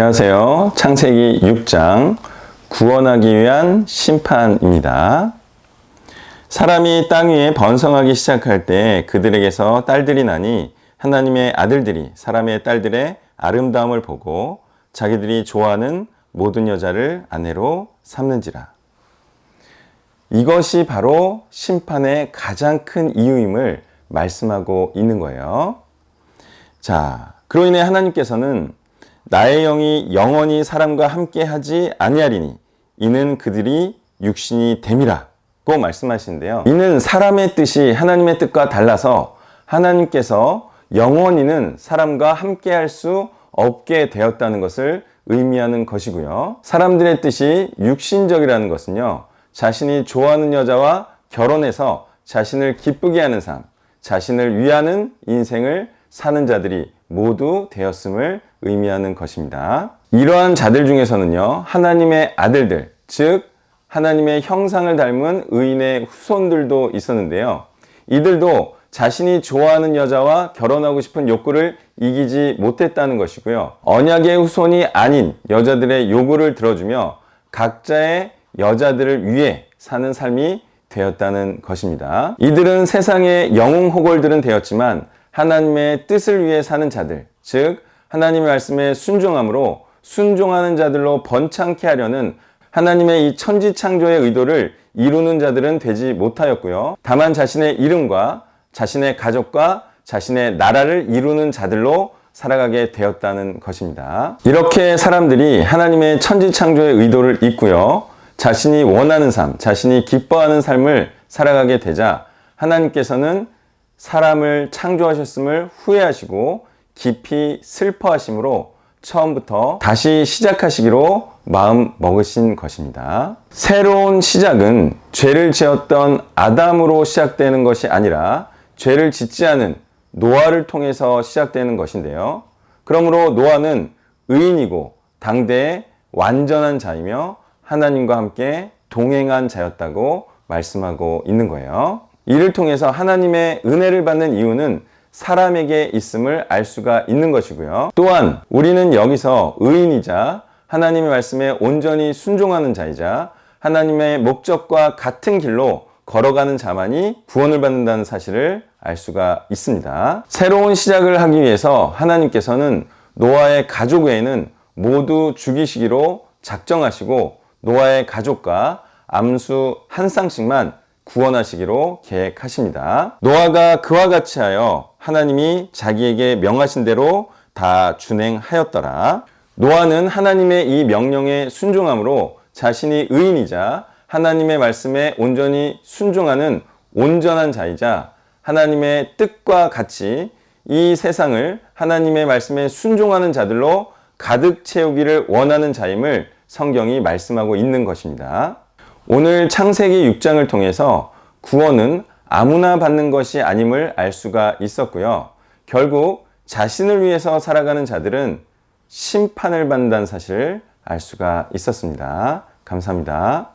안녕하세요. 창세기 6장 구원하기 위한 심판입니다. 사람이 땅 위에 번성하기 시작할 때 그들에게서 딸들이 나니 하나님의 아들들이 사람의 딸들의 아름다움을 보고 자기들이 좋아하는 모든 여자를 아내로 삼는지라. 이것이 바로 심판의 가장 큰 이유임을 말씀하고 있는 거예요. 자, 그로 인해 하나님께서는 나의 영이 영원히 사람과 함께 하지 아니하리니 이는 그들이 육신이 됨이라고 말씀하시는데요. 이는 사람의 뜻이 하나님의 뜻과 달라서 하나님께서 영원히는 사람과 함께 할 수 없게 되었다는 것을 의미하는 것이고요. 사람들의 뜻이 육신적이라는 것은요, 자신이 좋아하는 여자와 결혼해서 자신을 기쁘게 하는 삶, 자신을 위하는 인생을 사는 자들이 모두 되었음을 의미하는 것입니다. 이러한 자들 중에서는요, 하나님의 아들들, 즉 하나님의 형상을 닮은 의인의 후손들도 있었는데요. 이들도 자신이 좋아하는 여자와 결혼하고 싶은 욕구를 이기지 못했다는 것이고요. 언약의 후손이 아닌 여자들의 요구를 들어주며 각자의 여자들을 위해 사는 삶이 되었다는 것입니다. 이들은 세상의 영웅호걸들은 되었지만 하나님의 뜻을 위해 사는 자들, 즉 하나님의 말씀에 순종함으로 순종하는 자들로 번창케 하려는 하나님의 이 천지창조의 의도를 이루는 자들은 되지 못하였고요. 다만 자신의 이름과 자신의 가족과 자신의 나라를 이루는 자들로 살아가게 되었다는 것입니다. 이렇게 사람들이 하나님의 천지창조의 의도를 잊고요, 자신이 원하는 삶, 자신이 기뻐하는 삶을 살아가게 되자 하나님께서는 사람을 창조하셨음을 후회하시고 깊이 슬퍼하심으로 처음부터 다시 시작하시기로 마음 먹으신 것입니다. 새로운 시작은 죄를 지었던 아담으로 시작되는 것이 아니라 죄를 짓지 않은 노아를 통해서 시작되는 것인데요. 그러므로 노아는 의인이고 당대의 완전한 자이며 하나님과 함께 동행한 자였다고 말씀하고 있는 거예요. 이를 통해서 하나님의 은혜를 받는 이유는 사람에게 있음을 알 수가 있는 것이고요. 또한 우리는 여기서 의인이자 하나님의 말씀에 온전히 순종하는 자이자 하나님의 목적과 같은 길로 걸어가는 자만이 구원을 받는다는 사실을 알 수가 있습니다. 새로운 시작을 하기 위해서 하나님께서는 노아의 가족 외에는 모두 죽이시기로 작정하시고 노아의 가족과 암수 한 쌍씩만 구원하시기로 계획하십니다. 노아가 그와 같이 하여 하나님이 자기에게 명하신 대로 다 준행하였더라. 노아는 하나님의 이 명령에 순종함으로 자신이 의인이자 하나님의 말씀에 온전히 순종하는 온전한 자이자 하나님의 뜻과 같이 이 세상을 하나님의 말씀에 순종하는 자들로 가득 채우기를 원하는 자임을 성경이 말씀하고 있는 것입니다. 오늘 창세기 6장을 통해서 구원은 아무나 받는 것이 아님을 알 수가 있었고요. 결국 자신을 위해서 살아가는 자들은 심판을 받는다는 사실을 알 수가 있었습니다. 감사합니다.